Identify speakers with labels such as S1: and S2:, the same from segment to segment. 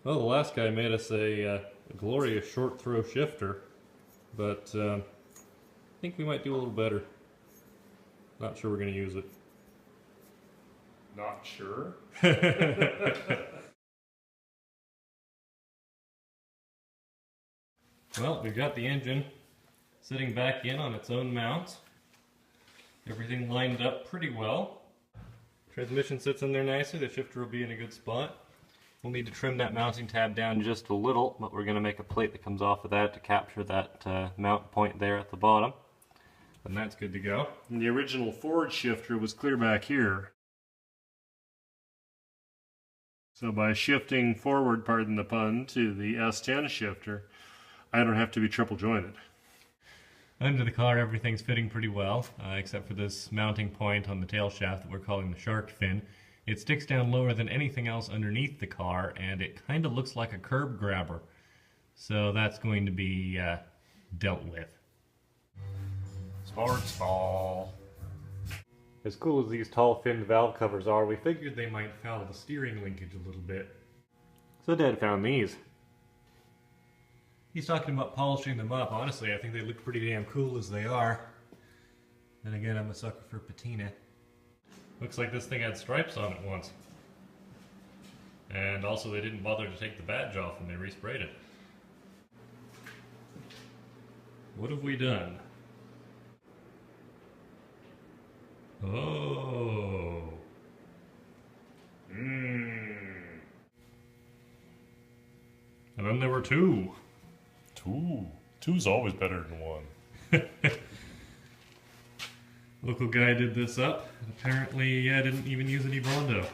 S1: Well, the last guy made us a glorious short throw shifter, but I think we might do a little better. Not sure we're going to use it.
S2: Not sure?
S1: Well, we've got the engine sitting back in on its own mount. Everything lined up pretty well. Transmission sits in there nicely. The shifter will be in a good spot. We'll need to trim that mounting tab down just a little, but we're going to make a plate that comes off of that to capture that mount point there at the bottom. And that's good to go.
S2: And the original Ford shifter was clear back here. So by shifting forward, pardon the pun, to the S10 shifter, I don't have to be triple jointed.
S1: Under the car, everything's fitting pretty well, except for this mounting point on the tail shaft that we're calling the shark fin. It sticks down lower than anything else underneath the car, and it kind of looks like a curb grabber. So that's going to be dealt with.
S2: Sports ball.
S1: As cool as these tall finned valve covers are, we figured they might foul the steering linkage a little bit. So Dad found these. He's talking about polishing them up. Honestly, I think they look pretty damn cool as they are. And again, I'm a sucker for patina. Looks like this thing had stripes on it once. And also they didn't bother to take the badge off when they resprayed it. What have we done? Oh. And then there were two.
S2: Two's always better than one.
S1: Local guy did this up, and apparently didn't even use any Bondo.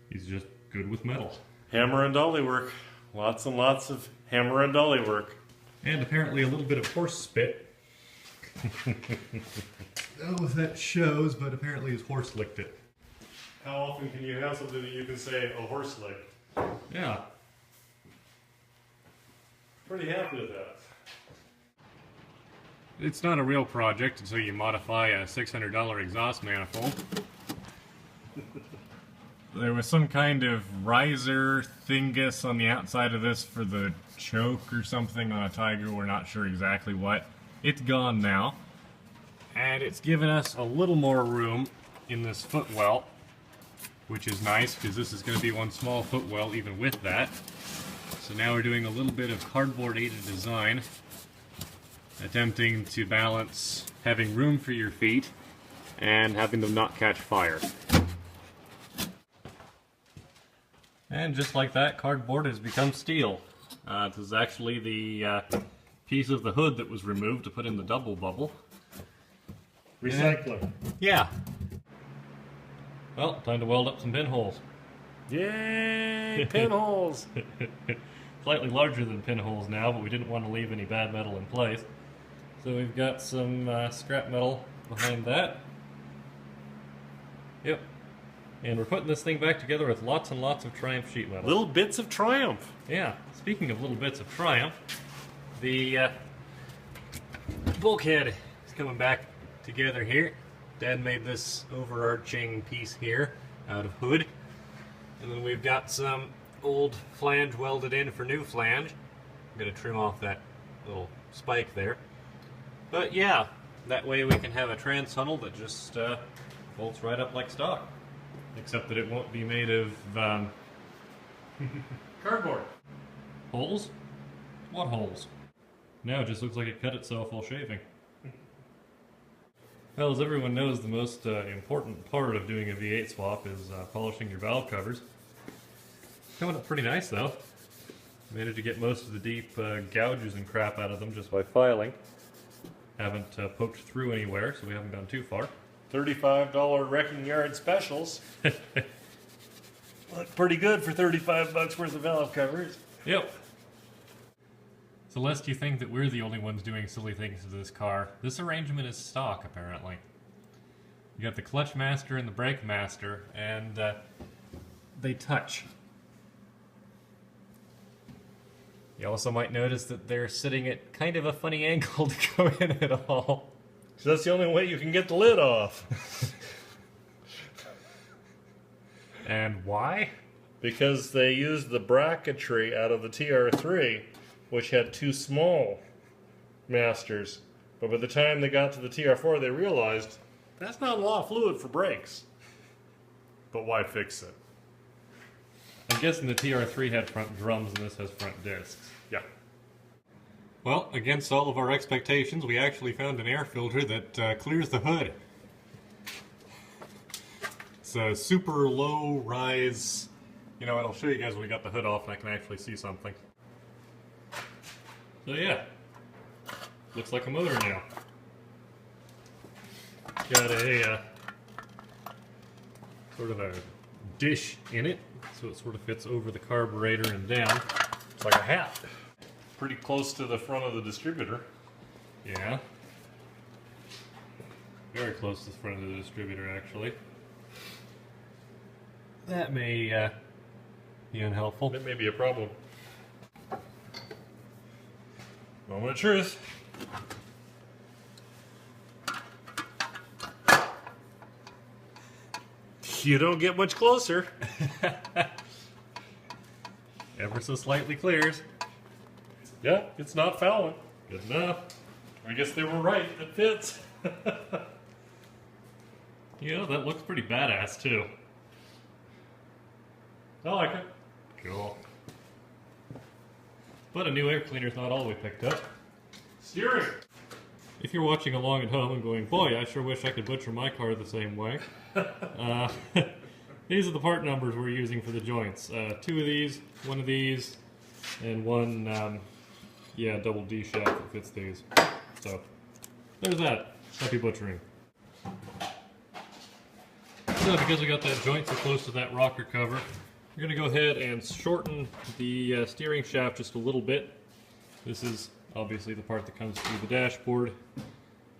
S1: He's just good with metal.
S2: Hammer and dolly work. Lots and lots of hammer and dolly work.
S1: And apparently a little bit of horse spit. Oh, that shows, but apparently his horse licked it.
S2: How often can you have something that you can say a horse licked?
S1: Yeah.
S2: Pretty happy with that.
S1: It's not a real project until you modify a $600 exhaust manifold. There was some kind of riser thingus on the outside of this for the choke or something on a Tiger. We're not sure exactly what. It's gone now. And it's given us a little more room in this footwell, which is nice because this is going to be one small footwell even with that. So now we're doing a little bit of cardboard aided design, attempting to balance having room for your feet and having them not catch fire. And just like that, cardboard has become steel. This is actually the piece of the hood that was removed to put in the double bubble.
S2: Recycler.
S1: Yeah. Well, time to weld up some pinholes.
S2: Yay! Pinholes!
S1: Slightly larger than pinholes now, but we didn't want to leave any bad metal in place. So we've got some scrap metal behind that. Yep. And we're putting this thing back together with lots and lots of Triumph sheet metal.
S2: Little bits of Triumph.
S1: Yeah. Speaking of little bits of Triumph, the bulkhead is coming back together here. Dad made this overarching piece here out of hood. And then we've got some old flange welded in for new flange. I'm going to trim off that little spike there. But yeah, that way we can have a trans tunnel that just bolts right up like stock. Except that it won't be made of
S2: Cardboard.
S1: holes? What holes? No, it just looks like it cut itself while shaving. Well, as everyone knows, the most important part of doing a V8 swap is polishing your valve covers. Coming up pretty nice though. Managed to get most of the deep gouges and crap out of them just by filing. Haven't poked through anywhere, so we haven't gone too far.
S2: $35 wrecking yard specials. Look pretty good for 35 bucks worth of valve covers.
S1: Yep. So lest you think that we're the only ones doing silly things to this car, this arrangement is stock apparently. You got the clutch master and the brake master, and they touch. You also might notice that they're sitting at kind of a funny angle to go in at all.
S2: So that's the only way you can get the lid off.
S1: And why?
S2: because they used the bracketry out of the TR3, which had too small masters. But by the time they got to the TR4, they realized that's not a lot of fluid for brakes. But why fix it?
S1: I'm guessing the TR3 had front drums and this has front discs.
S2: Yeah.
S1: Well, against all of our expectations, we actually found an air filter that clears the hood. It's a super low rise. You know what, I'll show you guys when we got the hood off and I can actually see something. So yeah, looks like a motor now. Got a sort of a dish in it, so it sort of fits over the carburetor and down.
S2: It's like a hat. Pretty close to the front of the distributor.
S1: Yeah. Very close to the front of the distributor, actually. That may be unhelpful.
S2: That may be a problem. Moment of truth. You don't get much closer.
S1: Ever so slightly clears.
S2: Yeah, it's not fouling.
S1: Good enough.
S2: I guess they were right. It fits.
S1: You know, that looks pretty badass, too.
S2: I like it.
S1: Cool. But a new air cleaner's not all we picked up.
S2: Steering.
S1: If you're watching along at home and going, boy, I sure wish I could butcher my car the same way. These are the part numbers we're using for the joints. 2 of these, 1 of these, and 1, double D shaft that fits these. So, there's that. Happy butchering. So, because we got that joint so close to that rocker cover, we're going to go ahead and shorten the steering shaft just a little bit. This is obviously the part that comes through the dashboard.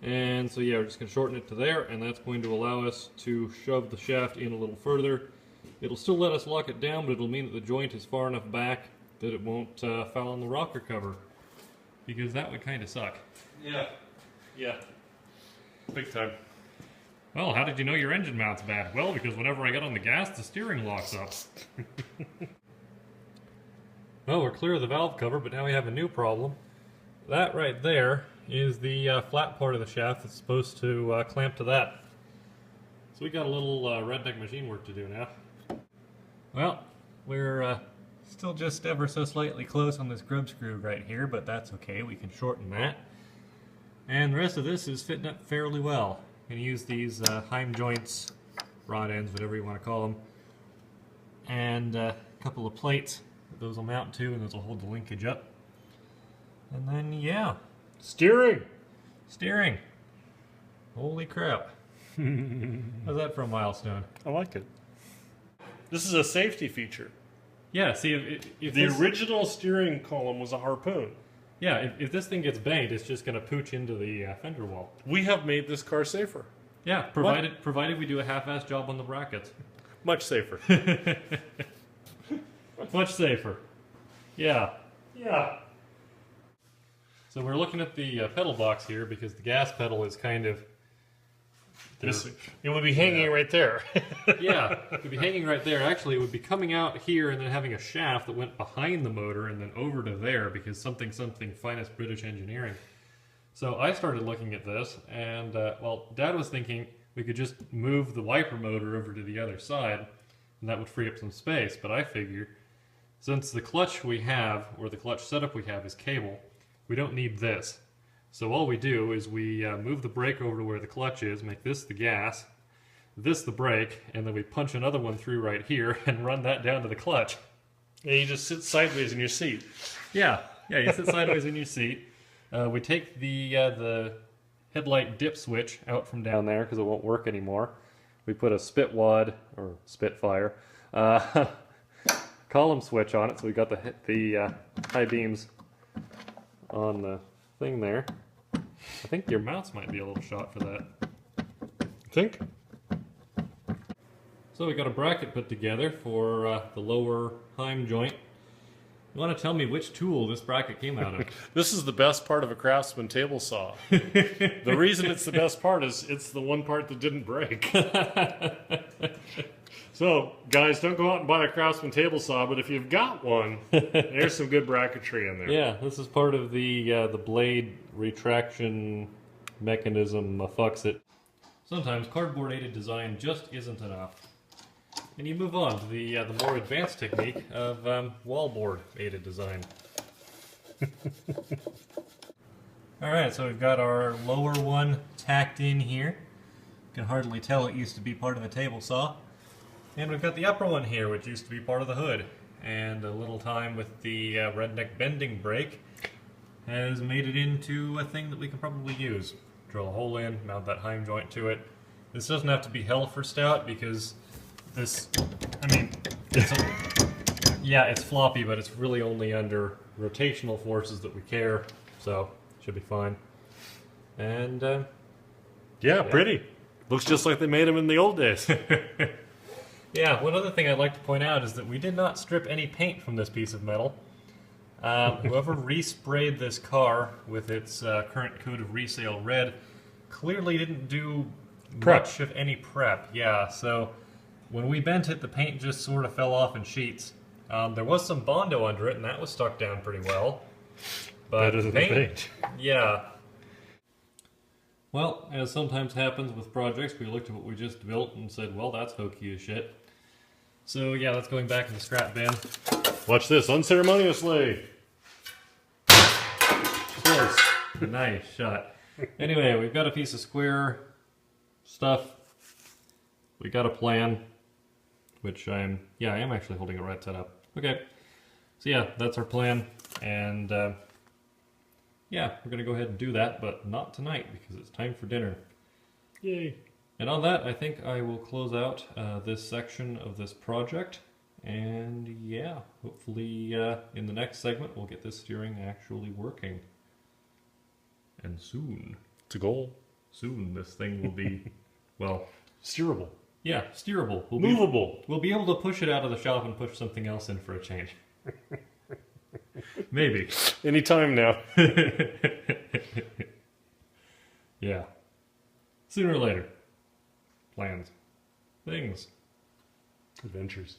S1: And so yeah, we're just going to shorten it to there, and that's going to allow us to shove the shaft in a little further. It'll still let us lock it down, but it'll mean that the joint is far enough back that it won't foul on the rocker cover. Because that would kind of suck.
S2: Yeah. Yeah. Big time.
S1: Well, how did you know your engine mount's bad? Well, because whenever I get on the gas, the steering locks up. Well, we're clear of the valve cover, but now we have a new problem. That right there is the flat part of the shaft that's supposed to clamp to that. So we got a little redneck machine work to do now. Well, we're still just ever so slightly close on this grub screw right here, but that's okay, we can shorten that. And the rest of this is fitting up fairly well. I'm going to use these Heim joints, rod ends, whatever you want to call them, and a couple of plates that those will mount to, and those will hold the linkage up. And then, yeah.
S2: Steering!
S1: Steering. Holy crap. How's that for a milestone?
S2: I like it. This is a safety feature.
S1: Yeah, see, if
S2: the
S1: this,
S2: original steering column was a harpoon.
S1: Yeah, if this thing gets banged, it's just going to pooch into the fender wall.
S2: We have made this car safer.
S1: Yeah, provided we do a half-assed job on the brackets.
S2: Much safer.
S1: Much safer. Yeah.
S2: Yeah.
S1: So we're looking at the pedal box here because the gas pedal is kind of...
S2: It would be hanging right there.
S1: Yeah, it would be hanging right there. Actually, it would be coming out here and then having a shaft that went behind the motor and then over to there because something finest British engineering. So I started looking at this and, well, Dad was thinking we could just move the wiper motor over to the other side and that would free up some space. But I figured since the clutch we have, or the clutch setup we have is cable, we don't need this. So all we do is we move the brake over to where the clutch is, make this the gas, this the brake, and then we punch another one through right here and run that down to the clutch.
S2: And you just sit sideways in your seat.
S1: Yeah, you sit sideways in your seat. We take the headlight dip switch out from down there because it won't work anymore. We put a Spitwad, or Spitfire, column switch on it, so we got the high beams on the thing there. I think your mounts might be a little shot for that.
S2: Think?
S1: So we got a bracket put together for the lower Heim joint. You want to tell me which tool this bracket came out of?
S2: This is the best part of a Craftsman table saw. The reason it's the best part is it's the one part that didn't break. So, guys, don't go out and buy a Craftsman table saw, but if you've got one, there's some good bracketry in there.
S1: Yeah, this is part of the blade retraction mechanism fucks it. Sometimes cardboard-aided design just isn't enough. And you move on to the more advanced technique of wallboard-aided design. Alright, so we've got our lower one tacked in here. You can hardly tell it used to be part of the table saw. And we've got the upper one here, which used to be part of the hood. And a little time with the redneck bending brake has made it into a thing that we can probably use. Drill a hole in, mount that heim joint to it. This doesn't have to be hell for stout because this, I mean, yeah, it's floppy, but it's really only under rotational forces that we care, so should be fine. And
S2: yeah, pretty. Looks just like they made them in the old days.
S1: Yeah, one other thing I'd like to point out is that we did not strip any paint from this piece of metal. Whoever resprayed this car with its current coat of resale red clearly didn't do much of any prep. Yeah, so when we bent it, the paint just sort of fell off in sheets. There was some Bondo under it, and that was stuck down pretty well. But
S2: better than the paint.
S1: Yeah. Well, as sometimes happens with projects, we looked at what we just built and said, well, that's hokey as shit. So yeah, that's going back in the scrap bin.
S2: Watch this, unceremoniously.
S1: Close. Nice shot. Anyway, we've got a piece of square stuff. We got a plan, which I am actually holding it right set up. Okay. So yeah, that's our plan. And yeah, we're going to go ahead and do that, but not tonight because it's time for dinner.
S2: Yay.
S1: And on that, I think I will close out this section of this project. And yeah, hopefully in the next segment we'll get this steering actually working. And soon.
S2: It's a goal.
S1: Soon this thing will be, well...
S2: steerable.
S1: Yeah, steerable.
S2: Movable.
S1: We'll be able to push it out of the shop and push something else in for a change. Maybe.
S2: Anytime now.
S1: Yeah. Sooner or later. Plans. Things.
S2: Adventures.